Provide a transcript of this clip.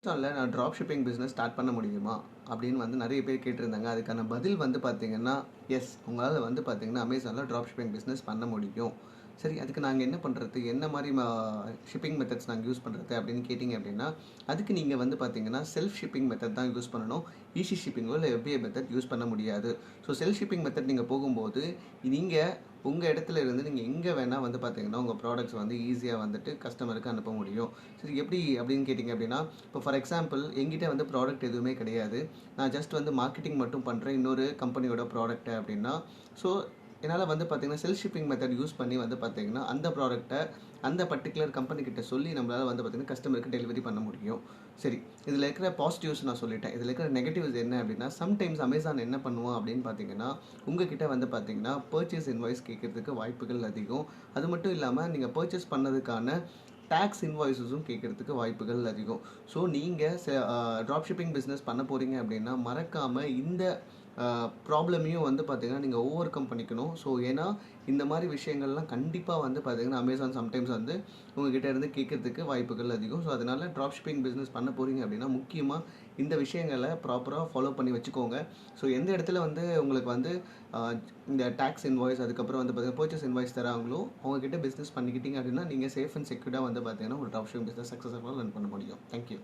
அமேசானில் நான் drop shipping business start பண்ண முடியுமா அப்படின்னு நிறைய பேர் கேட்டிருந்தாங்க. அதுக்கான பதில் பார்த்தீங்கன்னா எஸ், உங்களால் பார்த்தீங்கன்னா அமேசானில் ட்ராப் ஷிப்பிங் பிஸ்னஸ் பண்ண முடியும். சரி, அதுக்கு நாங்கள் என்ன பண்ணுறது, என்ன மாதிரி ஷிப்பிங் மெத்தட்ஸ் நாங்கள் யூஸ் பண்ணுறது அப்படின்னு கேட்டிங்க அப்படின்னா, அதுக்கு நீங்கள் பார்த்தீங்கன்னா செல்ஃப் ஷிப்பிங் மெத்தட் தான் யூஸ் பண்ணணும். ஈஸி ஷிப்பிங்கோ இல்லை எஃபிஐ மெத்தட் யூஸ் பண்ண முடியாது. ஸோ செல்ஃப் ஷிப்பிங் மெத்தட் நீங்கள் போகும்போது நீங்கள் உங்கள் இடத்துல இருந்து நீங்கள் எங்கே வேணால் பார்த்தீங்கன்னா உங்கள் ப்ராடக்ட்ஸ் ஈஸியாக கஸ்டமருக்கு அனுப்ப முடியும். சரி, எப்படி அப்படின்னு கேட்டிங்க அப்படின்னா, இப்போ ஃபார் எக்ஸாம்பிள் எங்கிட்ட ப்ராடக்ட் எதுவுமே கிடையாது. நான் ஜஸ்ட் மார்க்கெட்டிங் மட்டும் பண்ணுறேன் இன்னொரு கம்பெனியோட ப்ராடக்ட்டை அப்படின்னா, ஸோ என்னால் பார்த்தீங்கன்னா செல்ஃப் ஷிப்பிங் மெத்தட் யூஸ் பண்ணி பார்த்தீங்கன்னா அந்த ப்ராடக்ட்டை அந்த பர்டிகுலர் கம்பெனிக்கிட்ட சொல்லி நம்மளால் பார்த்தீங்கன்னா கஸ்டமருக்கு டெலிவரி பண்ண முடியும். சரி, இதில் இருக்கிற பாசிட்டிவ்ஸ் நான் சொல்லிட்டேன். இதில் இருக்கிற நெகட்டிவ்ஸ் என்ன அப்படின்னா, சம்டைம்ஸ் அமேசான் என்ன பண்ணுவோம் அப்படின்னு பார்த்தீங்கன்னா, உங்ககிட்ட பார்த்தீங்கன்னா பர்ச்சேஸ் இன்வாய்ஸ் கேட்கறதுக்கு வாய்ப்புகள் அதிகம். அது மட்டும் இல்லாமல் நீங்கள் பர்ச்சேஸ் பண்ணதுக்கான டேக்ஸ் இன்வாய்ஸஸும் கேட்குறதுக்கு வாய்ப்புகள் அதிகம். ஸோ நீங்கள் ட்ராப் ஷிப்பிங் பிஸ்னஸ் பண்ண போகிறீங்க அப்படின்னா மறக்காமல் இந்த ப்ராப்ளமையும் பார்த்தீங்கன்னா நீங்கள் ஓவர் கம் பண்ணிக்கணும். ஸோ ஏன்னா இந்த மாதிரி விஷயங்கள்லாம் கண்டிப்பாக பார்த்தீங்கன்னா அமேசான் சம்டைம்ஸ் உங்ககிட்ட இருந்து கேட்கறதுக்கு வாய்ப்புகள் அதிகம். ஸோ அதனால் ட்ராப் ஷிப்பிங் பிஸ்னஸ் பண்ண போகிறீங்க அப்படின்னா முக்கியமாக இந்த விஷயங்களை ப்ராப்பராக ஃபாலோ பண்ணி வச்சுக்கோங்க. ஸோ எந்த இடத்துல உங்களுக்கு இந்த டேக்ஸ் இன்வாய்ஸ் அதுக்கப்புறம் பார்த்தீங்கன்னா பர்ச்சேஸ் இன்வாய்ஸ் தராங்களோ அவங்ககிட்ட பிஸ்னஸ் பண்ணிக்கிட்டீங்க அப்படின்னா நீங்கள் சேஃப் அண்ட் செக்யூர்டாக பார்த்தீங்கன்னா ஒரு ட்ராப் ஷிப்பிங் பிஸ்னஸ் சக்ஸஸ்ஃபுல்லாக ரன் பண்ண முடியும். தேங்க்யூ.